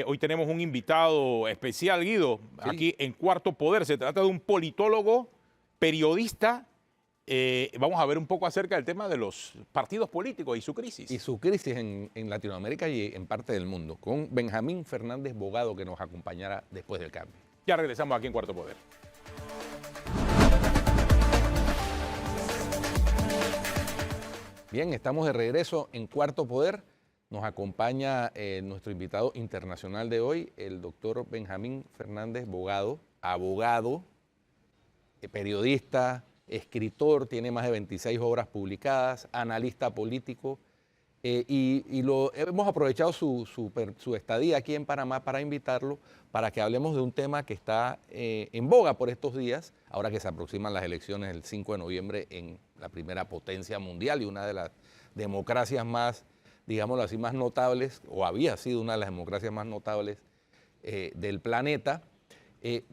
Hoy tenemos un invitado especial, Guido, Sí. aquí en Cuarto Poder. Se trata de un politólogo, periodista. Vamos a ver un poco acerca del tema de los partidos políticos y su crisis. Y su crisis en Latinoamérica y en parte del mundo, con Benjamín Fernández Bogado, que nos acompañará después del cambio. Ya regresamos aquí en Cuarto Poder. Bien, estamos de regreso en Cuarto Poder. Nos acompaña nuestro invitado internacional de hoy, el doctor Benjamín Fernández Bogado, abogado, periodista, escritor, tiene más de 26 obras publicadas, analista político, hemos aprovechado su estadía aquí en Panamá para invitarlo para que hablemos de un tema que está en boga por estos días, ahora que se aproximan las elecciones el 5 de noviembre en la primera potencia mundial y una de las democracias más, digámoslo así, más notables, o había sido una de las democracias más notables del planeta,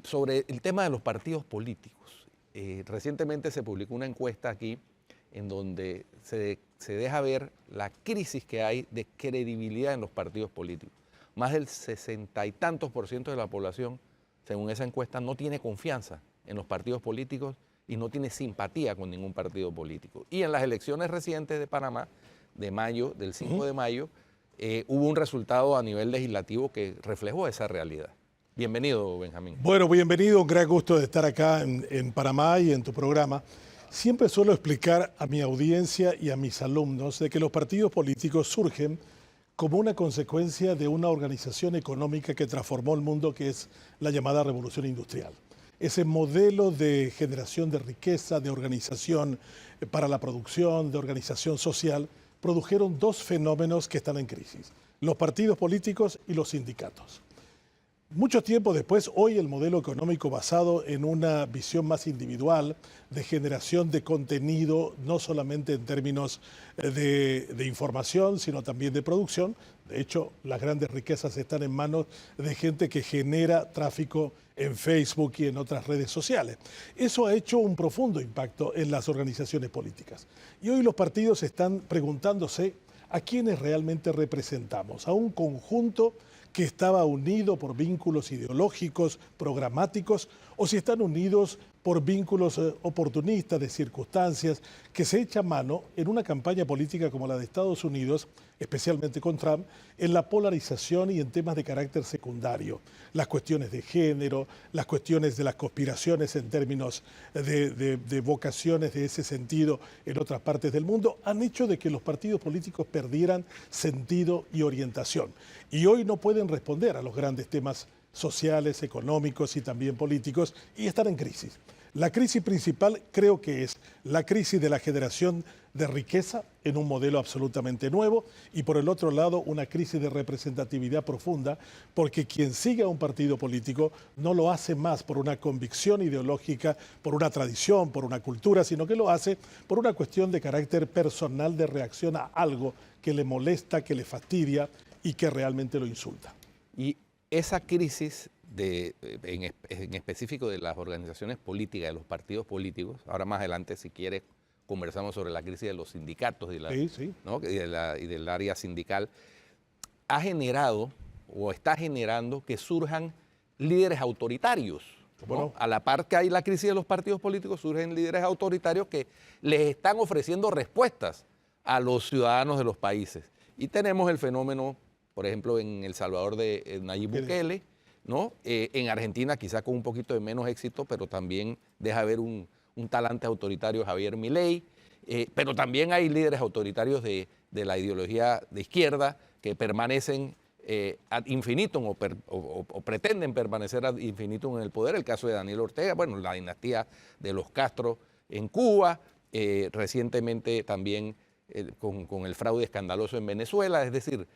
sobre el tema de los partidos políticos. Recientemente se publicó una encuesta aquí en donde se deja ver la crisis que hay de credibilidad en los partidos políticos. Más del 60 y tantos % de la población, según esa encuesta, no tiene confianza en los partidos políticos y no tiene simpatía con ningún partido político. Y en las elecciones recientes de Panamá, de mayo, del 5 de mayo, hubo un resultado a nivel legislativo que reflejó esa realidad. Bienvenido, Benjamín. Bueno, bienvenido, un gran gusto de estar acá en Panamá y en tu programa. Siempre suelo explicar a mi audiencia y a mis alumnos de que los partidos políticos surgen como una consecuencia de una organización económica que transformó el mundo, que es la llamada Revolución Industrial. Ese modelo de generación de riqueza, de organización para la producción, de organización social, produjeron dos fenómenos que están en crisis: los partidos políticos y los sindicatos. Mucho tiempo después, hoy el modelo económico basado en una visión más individual de generación de contenido, no solamente en términos de información, sino también de producción. De hecho, las grandes riquezas están en manos de gente que genera tráfico en Facebook y en otras redes sociales. Eso ha hecho un profundo impacto en las organizaciones políticas. Y hoy los partidos están preguntándose a quiénes realmente representamos, a un conjunto que estaba unido por vínculos ideológicos, programáticos, o si están unidos por vínculos oportunistas de circunstancias, que se echa mano en una campaña política como la de Estados Unidos, especialmente con Trump, en la polarización y en temas de carácter secundario. Las cuestiones de género, las cuestiones de las conspiraciones en términos de vocaciones de ese sentido en otras partes del mundo, han hecho de que los partidos políticos perdieran sentido y orientación. Y hoy no pueden responder a los grandes temas sociales, económicos y también políticos, y están en crisis. La crisis principal creo que es la crisis de la generación de riqueza en un modelo absolutamente nuevo, y por el otro lado una crisis de representatividad profunda, porque quien sigue a un partido político no lo hace más por una convicción ideológica, por una tradición, por una cultura, sino que lo hace por una cuestión de carácter personal, de reacción a algo que le molesta, que le fastidia y que realmente lo insulta. Y esa crisis en específico de las organizaciones políticas, de los partidos políticos, ahora más adelante, si quieres, conversamos sobre la crisis de los sindicatos ¿no? y del área sindical, ha generado o está generando que surjan líderes autoritarios. ¿No? A la par que hay la crisis de los partidos políticos, surgen líderes autoritarios que les están ofreciendo respuestas a los ciudadanos de los países. Y tenemos el fenómeno, por ejemplo, en El Salvador de Nayib Bukele, ¿no? En Argentina quizá con un poquito de menos éxito, pero también deja ver un talante autoritario, Javier Milei, pero también hay líderes autoritarios de la ideología de izquierda que permanecen ad infinitum o pretenden permanecer ad infinitum en el poder. El caso de Daniel Ortega, bueno, la dinastía de los Castro en Cuba, recientemente también con el fraude escandaloso en Venezuela. Es decir,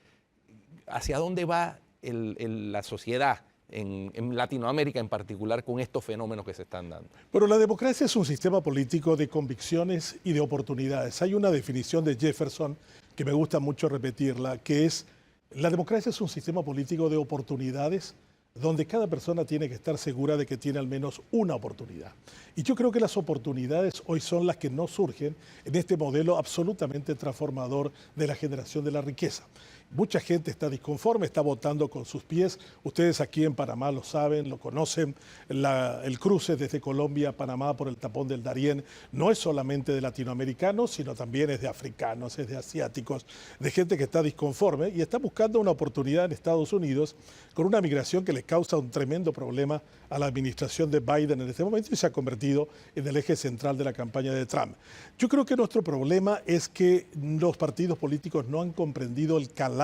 ¿hacia dónde va la sociedad en Latinoamérica en particular con estos fenómenos que se están dando? Pero la democracia es un sistema político de convicciones y de oportunidades. Hay una definición de Jefferson que me gusta mucho repetirla, que es: la democracia es un sistema político de oportunidades donde cada persona tiene que estar segura de que tiene al menos una oportunidad. Y yo creo que las oportunidades hoy son las que no surgen en este modelo absolutamente transformador de la generación de la riqueza. Mucha gente está disconforme, está votando con sus pies. Ustedes aquí en Panamá lo saben, lo conocen. El cruce desde Colombia a Panamá por el tapón del Darién no es solamente de latinoamericanos, sino también es de africanos, es de asiáticos, de gente que está disconforme y está buscando una oportunidad en Estados Unidos con una migración que le causa un tremendo problema a la administración de Biden en este momento y se ha convertido en el eje central de la campaña de Trump. Yo creo que nuestro problema es que los partidos políticos no han comprendido el calado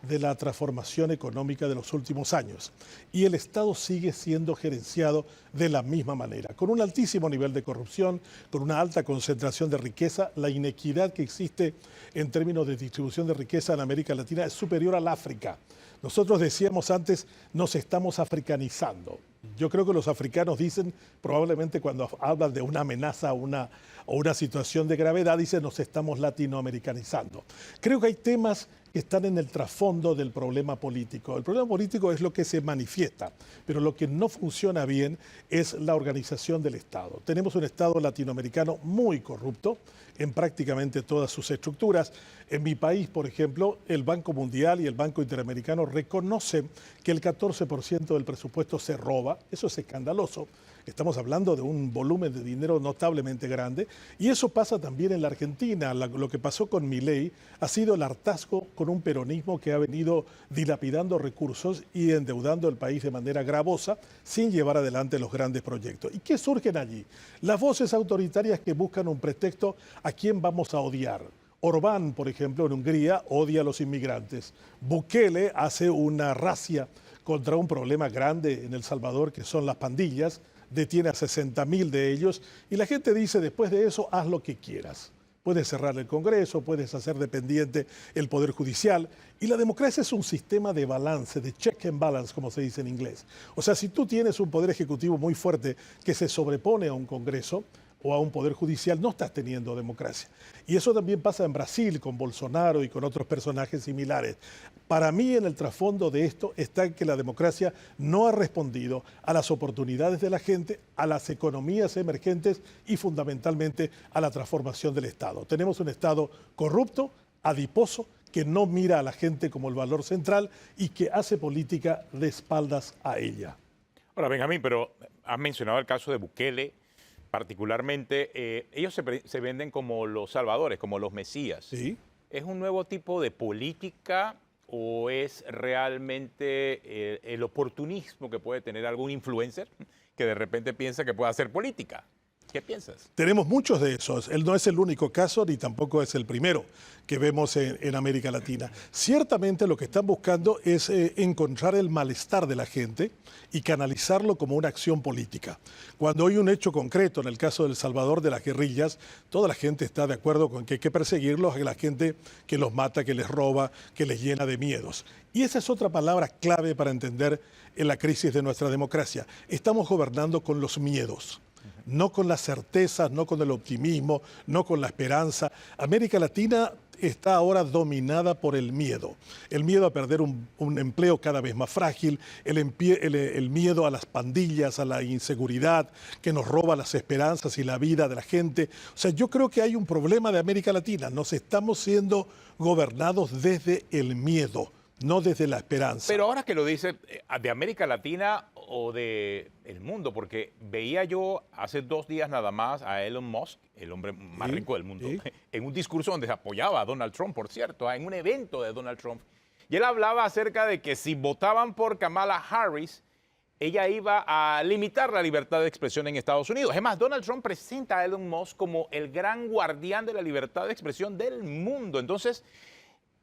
de la transformación económica de los últimos años. Y el Estado sigue siendo gerenciado de la misma manera, con un altísimo nivel de corrupción, con una alta concentración de riqueza. La inequidad que existe en términos de distribución de riqueza en América Latina es superior al África. Nosotros decíamos antes, nos estamos africanizando. Yo creo que los africanos dicen, probablemente cuando hablan de una amenaza o una situación de gravedad, dicen nos estamos latinoamericanizando. Creo que hay temas que están en el trasfondo del problema político. El problema político es lo que se manifiesta, pero lo que no funciona bien es la organización del Estado. Tenemos un Estado latinoamericano muy corrupto en prácticamente todas sus estructuras. En mi país, por ejemplo, el Banco Mundial y el Banco Interamericano reconocen que el 14% del presupuesto se roba. Eso es escandaloso. Estamos hablando de un volumen de dinero notablemente grande y eso pasa también en la Argentina. Lo que pasó con Milei ha sido el hartazgo con un peronismo que ha venido dilapidando recursos y endeudando el país de manera gravosa sin llevar adelante los grandes proyectos. ¿Y qué surgen allí? Las voces autoritarias que buscan un pretexto a quién vamos a odiar. Orbán, por ejemplo, en Hungría odia a los inmigrantes. Bukele hace una racia contra un problema grande en El Salvador que son las pandillas. Detiene a 60.000 de ellos y la gente dice después de eso haz lo que quieras. Puedes cerrar el Congreso, puedes hacer dependiente el Poder Judicial y la democracia es un sistema de balance, de check and balance como se dice en inglés. O sea, si tú tienes un Poder Ejecutivo muy fuerte que se sobrepone a un Congreso o a un Poder Judicial, no estás teniendo democracia. Y eso también pasa en Brasil con Bolsonaro y con otros personajes similares. Para mí, en el trasfondo de esto está que la democracia no ha respondido a las oportunidades de la gente, a las economías emergentes y fundamentalmente a la transformación del Estado. Tenemos un Estado corrupto, adiposo, que no mira a la gente como el valor central y que hace política de espaldas a ella. Ahora, Benjamín, pero has mencionado el caso de Bukele. Particularmente, ellos se venden como los salvadores, como los mesías. ¿Sí? ¿Es un nuevo tipo de política o es realmente el oportunismo que puede tener algún influencer que de repente piensa que puede hacer política? ¿Qué piensas? Tenemos muchos de esos. Él no es el único caso ni tampoco es el primero que vemos en América Latina. Ciertamente lo que están buscando es encontrar el malestar de la gente y canalizarlo como una acción política. Cuando hay un hecho concreto, en el caso de El Salvador, de las guerrillas, toda la gente está de acuerdo con que hay que perseguirlos, a la gente que los mata, que les roba, que les llena de miedos. Y esa es otra palabra clave para entender la crisis de nuestra democracia. Estamos gobernando con los miedos. No con las certezas, no con el optimismo, no con la esperanza. América Latina está ahora dominada por el miedo a perder un empleo cada vez más frágil, el miedo a las pandillas, a la inseguridad que nos roba las esperanzas y la vida de la gente. O sea, yo creo que hay un problema de América Latina. Nos estamos siendo gobernados desde el miedo, no desde la esperanza. Pero ahora que lo dice, ¿de América Latina o de el mundo? Porque veía yo hace 2 días nada más a Elon Musk, el hombre más rico del mundo, en un discurso donde apoyaba a Donald Trump, por cierto, en un evento de Donald Trump. Y él hablaba acerca de que si votaban por Kamala Harris, ella iba a limitar la libertad de expresión en Estados Unidos. Es más, Donald Trump presenta a Elon Musk como el gran guardián de la libertad de expresión del mundo. Entonces,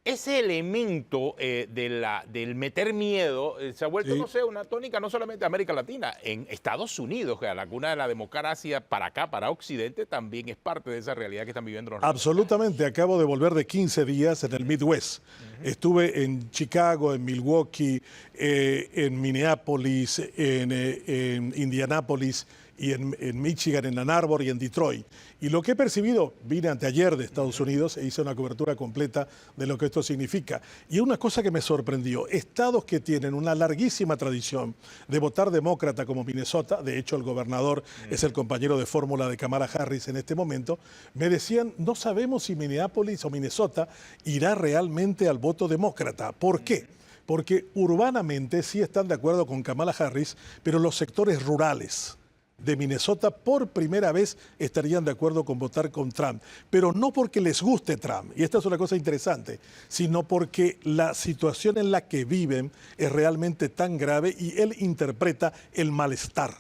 ese elemento del meter miedo se ha vuelto, no sé, una tónica no solamente de América Latina, en Estados Unidos, que a la cuna de la democracia para acá, para Occidente, también es parte de esa realidad que están viviendo los Absolutamente. Acabo de volver de 15 días en el Midwest. Estuve en Chicago, en Milwaukee, en Minneapolis, en Indianápolis y en Michigan, en Ann Arbor y en Detroit. Y lo que he percibido, vine anteayer de Estados Unidos e hice una cobertura completa de lo que esto significa. Y una cosa que me sorprendió, estados que tienen una larguísima tradición de votar demócrata como Minnesota, de hecho el gobernador es el compañero de fórmula de Kamala Harris en este momento, me decían, no sabemos si Minneapolis o Minnesota irá realmente al voto demócrata. ¿Por qué? Porque urbanamente sí están de acuerdo con Kamala Harris, pero los sectores rurales de Minnesota por primera vez estarían de acuerdo con votar con Trump, pero no porque les guste Trump, y esta es una cosa interesante, sino porque la situación en la que viven es realmente tan grave y él interpreta el malestar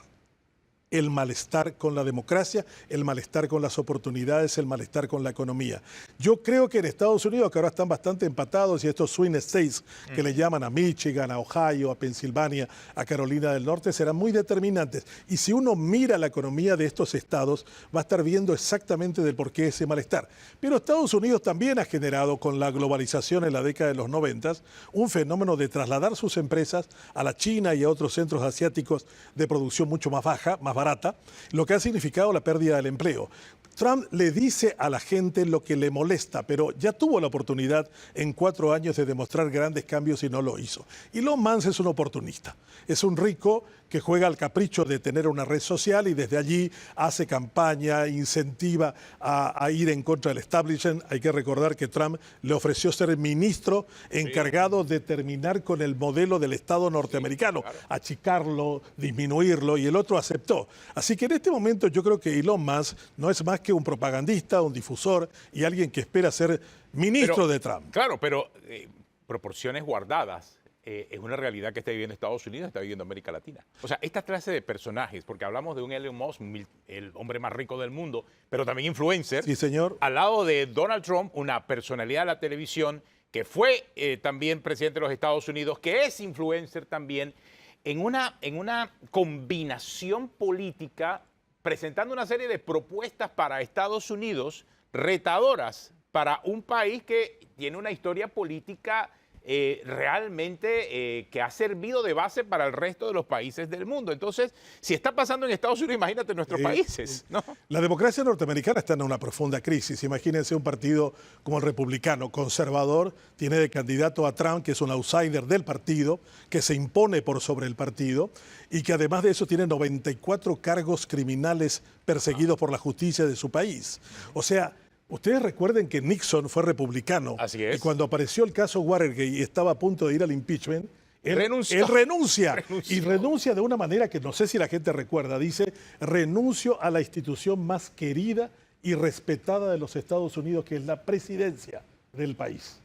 con la democracia, el malestar con las oportunidades, el malestar con la economía. Yo creo que en Estados Unidos, que ahora están bastante empatados, y estos swing states que le llaman a Michigan, a Ohio, a Pensilvania, a Carolina del Norte, serán muy determinantes. Y si uno mira la economía de estos estados, va a estar viendo exactamente del por qué ese malestar. Pero Estados Unidos también ha generado, con la globalización en la década de los 90, un fenómeno de trasladar sus empresas a la China y a otros centros asiáticos de producción mucho más baja, más barata, lo que ha significado la pérdida del empleo. Trump le dice a la gente lo que le molesta, pero ya tuvo la oportunidad en 4 años de demostrar grandes cambios y no lo hizo. Elon Musk es un oportunista, es un rico que juega al capricho de tener una red social y desde allí hace campaña, incentiva a ir en contra del establishment. Hay que recordar que Trump le ofreció ser ministro encargado de terminar con el modelo del Estado norteamericano, achicarlo, disminuirlo, y el otro aceptó. Así que en este momento yo creo que Elon Musk no es más que un propagandista, un difusor y alguien que espera ser ministro de Trump. Claro, pero proporciones guardadas. Es una realidad que está viviendo Estados Unidos, está viviendo América Latina. O sea, esta clase de personajes, porque hablamos de un Elon Musk, el hombre más rico del mundo, pero también influencer. Sí, señor. Al lado de Donald Trump, una personalidad de la televisión que fue también presidente de los Estados Unidos, que es influencer también, en una combinación política, presentando una serie de propuestas para Estados Unidos retadoras para un país que tiene una historia política realmente que ha servido de base para el resto de los países del mundo. Entonces, si está pasando en Estados Unidos, imagínate en nuestros países, ¿no? La democracia norteamericana está en una profunda crisis. Imagínense un partido como el republicano, conservador, tiene de candidato a Trump, que es un outsider del partido, que se impone por sobre el partido y que además de eso tiene 94 cargos criminales perseguidos por la justicia de su país. O sea, ustedes recuerden que Nixon fue republicano. Así es. Y cuando apareció el caso Watergate y estaba a punto de ir al impeachment, él renuncia. Y renuncia de una manera que no sé si la gente recuerda. Dice, renuncio a la institución más querida y respetada de los Estados Unidos, que es la presidencia del país,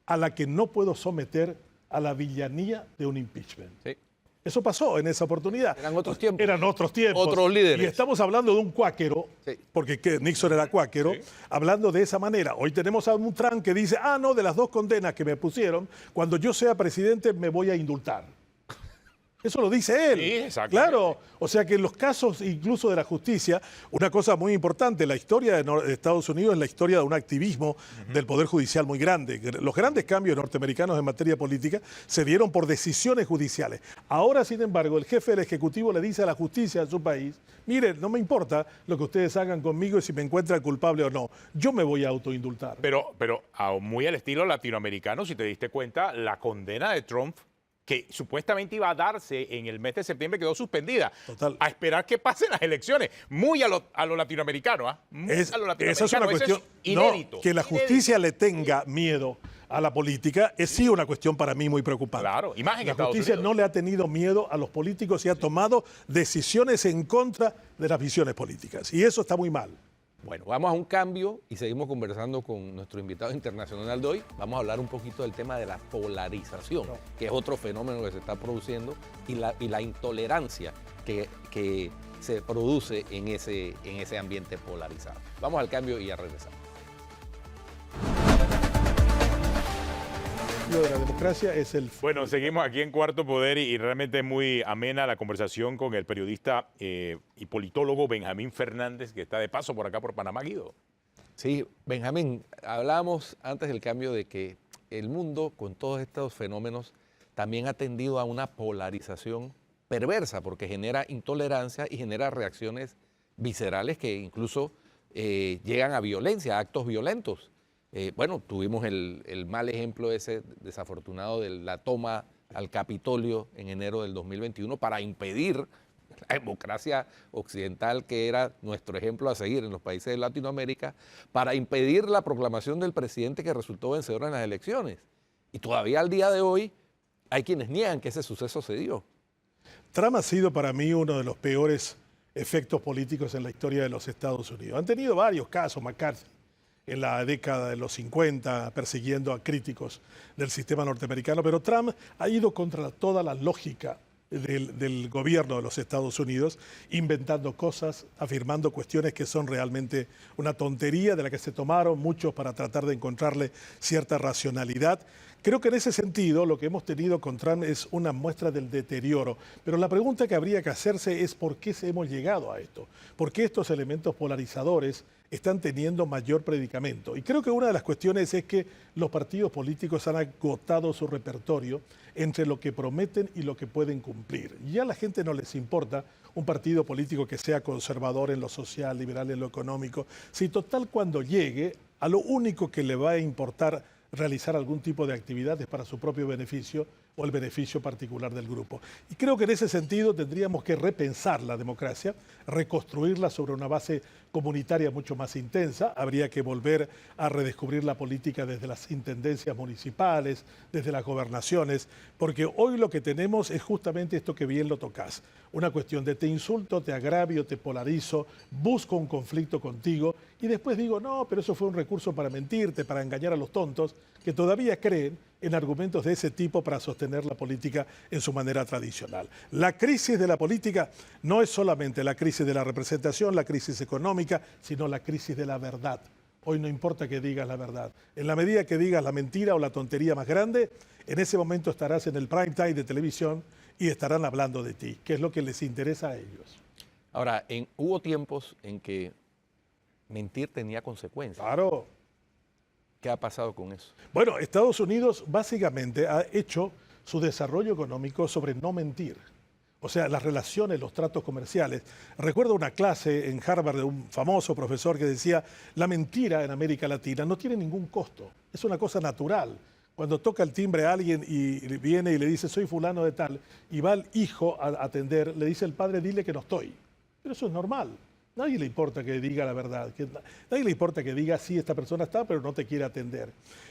a la que no puedo someter a la villanía de un impeachment. Sí. Eso pasó en esa oportunidad. Eran otros tiempos. Eran otros tiempos. Otros líderes. Y estamos hablando de un cuáquero, sí, porque Nixon era cuáquero, hablando de esa manera. Hoy tenemos a un Trump que dice, no, de las 2 condenas que me pusieron, cuando yo sea presidente me voy a indultar. Eso lo dice él. Sí, exacto. Claro, o sea que en los casos incluso de la justicia, una cosa muy importante, la historia de Estados Unidos es la historia de un activismo del Poder Judicial muy grande. Los grandes cambios norteamericanos en materia política se dieron por decisiones judiciales. Ahora, sin embargo, el jefe del Ejecutivo le dice a la justicia de su país, miren, no me importa lo que ustedes hagan conmigo y si me encuentran culpable o no, yo me voy a autoindultar. Pero muy al estilo latinoamericano, si te diste cuenta, la condena de Trump, que supuestamente iba a darse en el mes de septiembre, quedó suspendida. Total. A esperar que pasen las elecciones. Muy a lo latinoamericano, ¿ah? Esa es una cuestión. Eso es inédito. No, que la justicia le tenga miedo a la política es sí una cuestión para mí muy preocupante. Claro, imagen la Estados justicia Unidos. no le ha tenido miedo a los políticos y ha tomado decisiones en contra de las visiones políticas. Y eso está muy mal. Bueno, vamos a un cambio y seguimos conversando con nuestro invitado internacional de hoy. Vamos a hablar un poquito del tema de la polarización, que es otro fenómeno que se está produciendo, y la intolerancia que se produce en ese ambiente polarizado. Vamos al cambio y ya regresamos. De la democracia es el... Bueno, seguimos aquí en Cuarto Poder y realmente es muy amena la conversación con el periodista y politólogo Benjamín Fernández, que está de paso por acá por Panamá, Guido. Sí, Benjamín, hablábamos antes del cambio de que el mundo con todos estos fenómenos también ha tendido a una polarización perversa porque genera intolerancia y genera reacciones viscerales que incluso llegan a violencia, a actos violentos. Bueno, tuvimos el mal ejemplo ese desafortunado de la toma al Capitolio en enero del 2021 para impedir la democracia occidental, que era nuestro ejemplo a seguir en los países de Latinoamérica, para impedir la proclamación del presidente que resultó vencedor en las elecciones. Y todavía al día de hoy hay quienes niegan que ese suceso se dio. Trump ha sido para mí uno de los peores efectos políticos en la historia de los Estados Unidos. Han tenido varios casos, McCarthy, en la década de los 50, persiguiendo a críticos del sistema norteamericano, pero Trump ha ido contra toda la lógica del gobierno de los Estados Unidos, inventando cosas, afirmando cuestiones que son realmente una tontería de la que se tomaron muchos para tratar de encontrarle cierta racionalidad. Creo que en ese sentido lo que hemos tenido con Trump es una muestra del deterioro, pero la pregunta que habría que hacerse es ¿por qué hemos llegado a esto? ¿Por qué estos elementos polarizadores están teniendo mayor predicamento? Y creo que una de las cuestiones es que los partidos políticos han agotado su repertorio entre lo que prometen y lo que pueden cumplir. Ya a la gente no les importa un partido político que sea conservador en lo social, liberal en lo económico. Si total cuando llegue, a lo único que le va a importar realizar algún tipo de actividades para su propio beneficio o el beneficio particular del grupo. Y creo que en ese sentido tendríamos que repensar la democracia, reconstruirla sobre una base comunitaria mucho más intensa. Habría que volver a redescubrir la política desde las intendencias municipales, desde las gobernaciones, porque hoy lo que tenemos es justamente esto que bien lo tocas. Una cuestión de te insulto, te agravio, te polarizo, busco un conflicto contigo y después digo, no, pero eso fue un recurso para mentirte, para engañar a los tontos que todavía creen en argumentos de ese tipo para sostener la política en su manera tradicional. La crisis de la política no es solamente la crisis de la representación, la crisis económica, sino la crisis de la verdad. Hoy no importa que digas la verdad. En la medida que digas la mentira o la tontería más grande, en ese momento estarás en el prime time de televisión y estarán hablando de ti, que es lo que les interesa a ellos. Ahora, hubo tiempos en que mentir tenía consecuencias. Claro. ¿Qué ha pasado con eso? Bueno, Estados Unidos básicamente ha hecho su desarrollo económico sobre no mentir. O sea, las relaciones, los tratos comerciales. Recuerdo una clase en Harvard de un famoso profesor que decía, la mentira en América Latina no tiene ningún costo, es una cosa natural. Cuando toca el timbre a alguien y viene y le dice, soy fulano de tal, y va el hijo a atender, le dice el padre, dile que no estoy. Pero eso es normal. Nadie le importa que diga la verdad, nadie le importa que diga sí, esta persona está, pero no te quiere atender.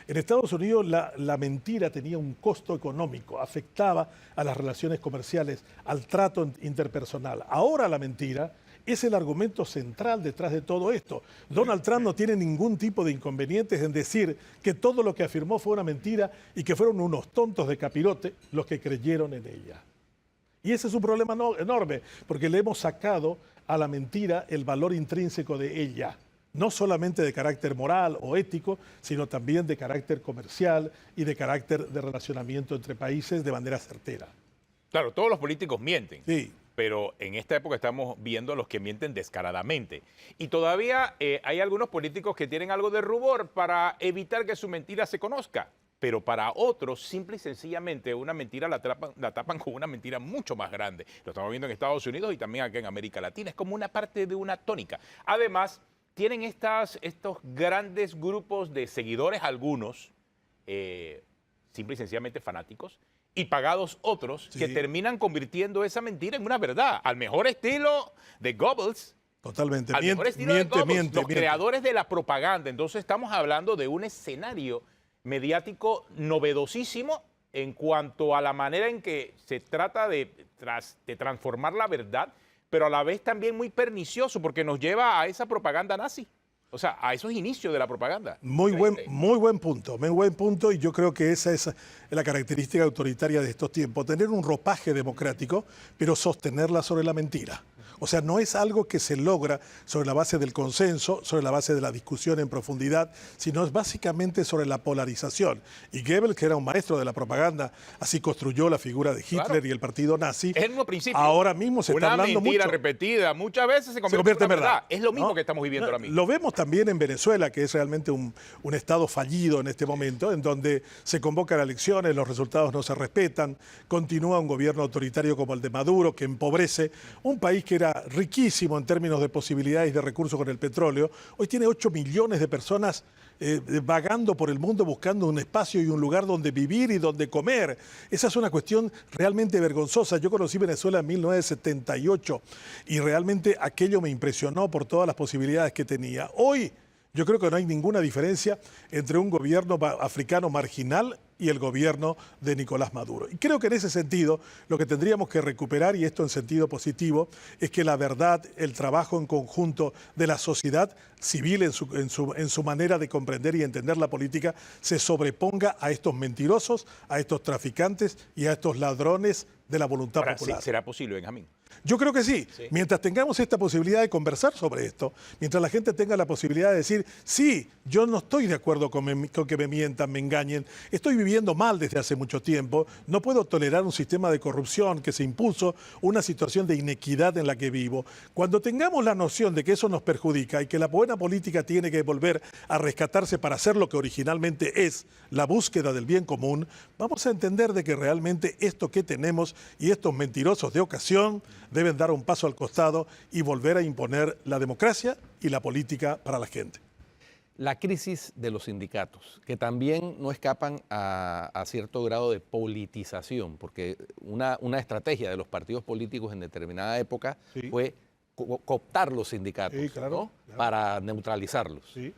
En Estados Unidos la mentira tenía un costo económico, afectaba a las relaciones comerciales, al trato interpersonal. Ahora la mentira es el argumento central detrás de todo esto. Donald Trump no tiene ningún tipo de inconvenientes en decir que todo lo que afirmó fue una mentira y que fueron unos tontos de capirote los que creyeron en ella. Y ese es un problema enorme, porque le hemos sacado a la mentira el valor intrínseco de ella, no solamente de carácter moral o ético, sino también de carácter comercial y de carácter de relacionamiento entre países de manera certera. Claro, todos los políticos mienten. Sí. Pero en esta época estamos viendo a los que mienten descaradamente. Y todavía hay algunos políticos que tienen algo de rubor para evitar que su mentira se conozca. Pero para otros, simple y sencillamente, una mentira la tapan con una mentira mucho más grande. Lo estamos viendo en Estados Unidos y también acá en América Latina. Es como una parte de una tónica. Además, tienen estos grandes grupos de seguidores, algunos, simple y sencillamente fanáticos, y pagados otros, sí, que terminan convirtiendo esa mentira en una verdad, al mejor estilo de Goebbels. Totalmente. Al mejor estilo de Goebbels, los creadores de la propaganda. Entonces estamos hablando de un escenario mediático novedosísimo en cuanto a la manera en que se trata de transformar la verdad, pero a la vez también muy pernicioso porque nos lleva a esa propaganda nazi. O sea, a esos inicios de la propaganda. Muy buen punto, y yo creo que esa es la característica autoritaria de estos tiempos, tener un ropaje democrático, pero sostenerla sobre la mentira. O sea, no es algo que se logra sobre la base del consenso, sobre la base de la discusión en profundidad, sino es básicamente sobre la polarización. Y Goebbels, que era un maestro de la propaganda, así construyó la figura de Hitler y el partido nazi. Es el mismo principio. Ahora mismo se está hablando mucho. Una mentira repetida muchas veces se convierte en verdad. Es lo mismo, ¿no?, que estamos viviendo ahora mismo. Lo vemos también en Venezuela, que es realmente un estado fallido en este momento, en donde se convocan elecciones, los resultados no se respetan, continúa un gobierno autoritario como el de Maduro, que empobrece un país que era riquísimo en términos de posibilidades y de recursos con el petróleo. Hoy tiene 8 millones de personas vagando por el mundo buscando un espacio y un lugar donde vivir y donde comer. Esa es una cuestión realmente vergonzosa. Yo conocí Venezuela en 1978 y realmente aquello me impresionó por todas las posibilidades que tenía. Hoy yo creo que no hay ninguna diferencia entre un gobierno africano marginal y el gobierno de Nicolás Maduro. Y creo que en ese sentido lo que tendríamos que recuperar, y esto en sentido positivo, es que la verdad, el trabajo en conjunto de la sociedad civil en su manera de comprender y entender la política se sobreponga a estos mentirosos, a estos traficantes y a estos ladrones de la voluntad popular. Sí, ¿será posible, Benjamín? Yo creo que sí. Mientras tengamos esta posibilidad de conversar sobre esto, mientras la gente tenga la posibilidad de decir, sí, yo no estoy de acuerdo con que me mientan, me engañen, estoy viviendo mal desde hace mucho tiempo, no puedo tolerar un sistema de corrupción que se impuso, una situación de inequidad en la que vivo. Cuando tengamos la noción de que eso nos perjudica y que la buena política tiene que volver a rescatarse para hacer lo que originalmente es la búsqueda del bien común, vamos a entender de que realmente esto que tenemos y estos mentirosos de ocasión deben dar un paso al costado y volver a imponer la democracia y la política para la gente. La crisis de los sindicatos, que también no escapan a cierto grado de politización, porque una estrategia de los partidos políticos en determinada época fue cooptar los sindicatos, ¿no?, para neutralizarlos. Sí.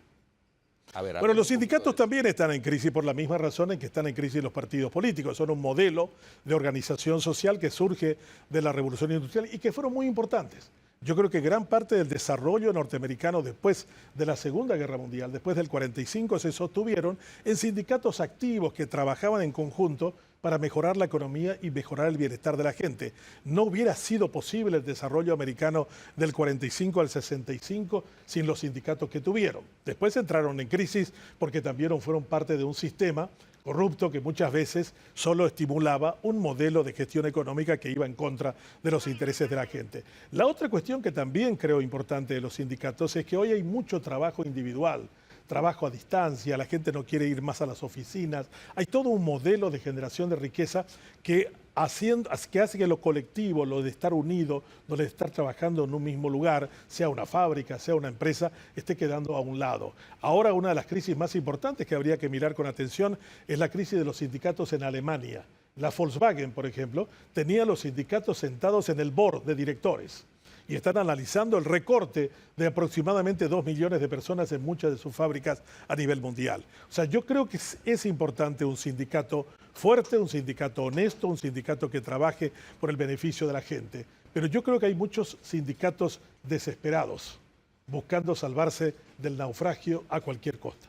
Bueno, los sindicatos también están en crisis por la misma razón en que están en crisis los partidos políticos. Son un modelo de organización social que surge de la Revolución Industrial y que fueron muy importantes. Yo creo que gran parte del desarrollo norteamericano después de la Segunda Guerra Mundial, después del 45, se sostuvieron en sindicatos activos que trabajaban en conjunto para mejorar la economía y mejorar el bienestar de la gente. No hubiera sido posible el desarrollo americano del 45 al 65 sin los sindicatos que tuvieron. Después entraron en crisis porque también fueron parte de un sistema corrupto que muchas veces solo estimulaba un modelo de gestión económica que iba en contra de los intereses de la gente. La otra cuestión que también creo importante de los sindicatos es que hoy hay mucho trabajo individual, trabajo a distancia, la gente no quiere ir más a las oficinas. Hay todo un modelo de generación de riqueza que hace que lo colectivo, lo de estar unido, lo de estar trabajando en un mismo lugar, sea una fábrica, sea una empresa, esté quedando a un lado. Ahora una de las crisis más importantes que habría que mirar con atención es la crisis de los sindicatos en Alemania. La Volkswagen, por ejemplo, tenía los sindicatos sentados en el board de directores y están analizando el recorte de aproximadamente 2 millones de personas en muchas de sus fábricas a nivel mundial. O sea, yo creo que es importante un sindicato fuerte, un sindicato honesto, un sindicato que trabaje por el beneficio de la gente. Pero yo creo que hay muchos sindicatos desesperados, buscando salvarse del naufragio a cualquier costa.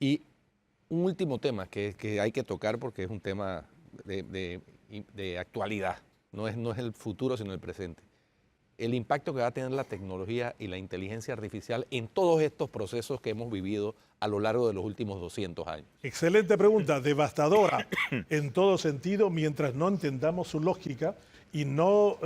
Y un último tema que hay que tocar porque es un tema de actualidad, no es el futuro sino el presente. El impacto que va a tener la tecnología y la inteligencia artificial en todos estos procesos que hemos vivido a lo largo de los últimos 200 años. Excelente pregunta, devastadora en todo sentido, mientras no entendamos su lógica y no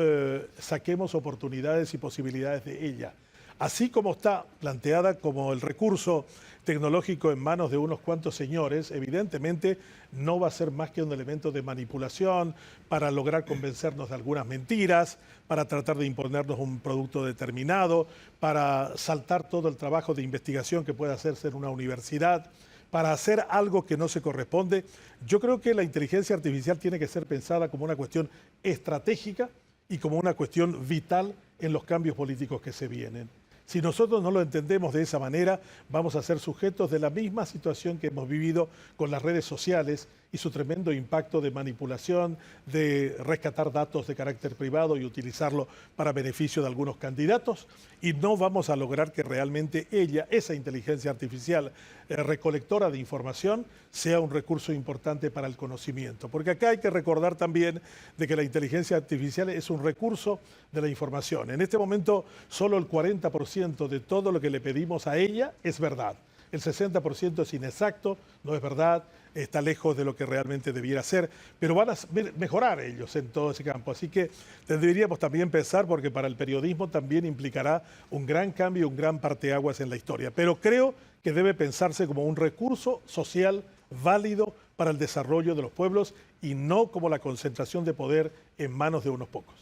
saquemos oportunidades y posibilidades de ella. Así como está planteada como el recurso tecnológico en manos de unos cuantos señores, evidentemente no va a ser más que un elemento de manipulación para lograr convencernos de algunas mentiras, para tratar de imponernos un producto determinado, para saltar todo el trabajo de investigación que puede hacerse en una universidad, para hacer algo que no se corresponde. Yo creo que la inteligencia artificial tiene que ser pensada como una cuestión estratégica y como una cuestión vital en los cambios políticos que se vienen. Si nosotros no lo entendemos de esa manera, vamos a ser sujetos de la misma situación que hemos vivido con las redes sociales y su tremendo impacto de manipulación, de rescatar datos de carácter privado y utilizarlo para beneficio de algunos candidatos, y no vamos a lograr que realmente ella, esa inteligencia artificial recolectora de información, sea un recurso importante para el conocimiento. Porque acá hay que recordar también de que la inteligencia artificial es un recurso de la información. En este momento, solo el 40% de todo lo que le pedimos a ella es verdad. El 60% es inexacto, no es verdad, está lejos de lo que realmente debiera ser, pero van a mejorar ellos en todo ese campo. Así que deberíamos también pensar, porque para el periodismo también implicará un gran cambio, un gran parteaguas en la historia. Pero creo que debe pensarse como un recurso social válido para el desarrollo de los pueblos y no como la concentración de poder en manos de unos pocos.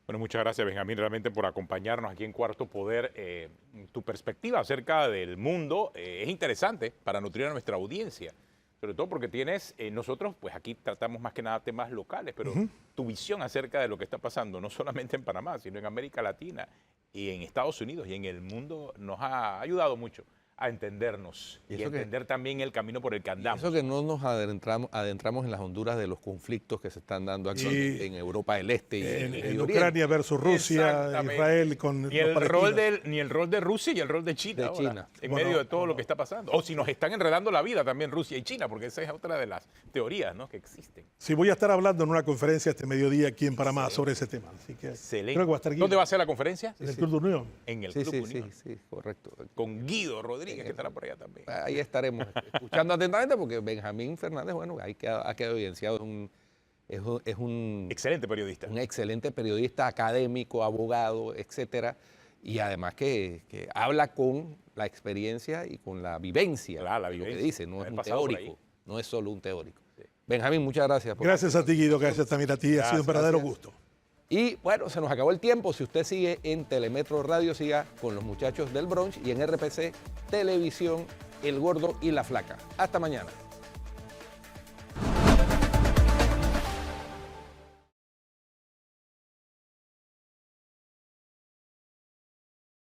Bueno, muchas gracias, Benjamín, realmente por acompañarnos aquí en Cuarto Poder. Tu perspectiva acerca del mundo es interesante para nutrir a nuestra audiencia, sobre todo porque tienes, nosotros pues aquí tratamos más que nada temas locales, pero tu visión acerca de lo que está pasando, no solamente en Panamá, sino en América Latina y en Estados Unidos y en el mundo, nos ha ayudado mucho a entendernos y a entender también el camino por el que andamos. Eso que no nos adentramos en las honduras de los conflictos que se están dando actualmente en Europa del Este. Y en Ucrania versus Rusia, Israel con ni el rol de Rusia y el rol de China, en medio de todo lo que está pasando. O si nos están enredando la vida también Rusia y China, porque esa es otra de las teorías, ¿no?, que existen. Sí, voy a estar hablando en una conferencia este mediodía aquí en Panamá sobre ese tema. Así que excelente. Creo que va a estar Guido. ¿Dónde va a ser la conferencia? En el Club de Unión. En el Club Unión. Sí, correcto. Con Guido Rodríguez, que estará por allá también. Ahí estaremos escuchando atentamente, porque Benjamín Fernández, bueno, ha quedado evidenciado, es un excelente periodista. Un excelente periodista, académico, abogado, etcétera, y además que habla con la experiencia y con la vivencia, la lo vivencia. que dice, no es un teórico, no es solo un teórico. Sí. Benjamín, muchas gracias. Gracias a ti, Guido, gracias también a ti, ha sido un verdadero gusto. Y bueno, se nos acabó el tiempo. Si usted sigue en Telemetro Radio, siga con los muchachos del brunch, y en RPC Televisión, El Gordo y la Flaca. Hasta mañana.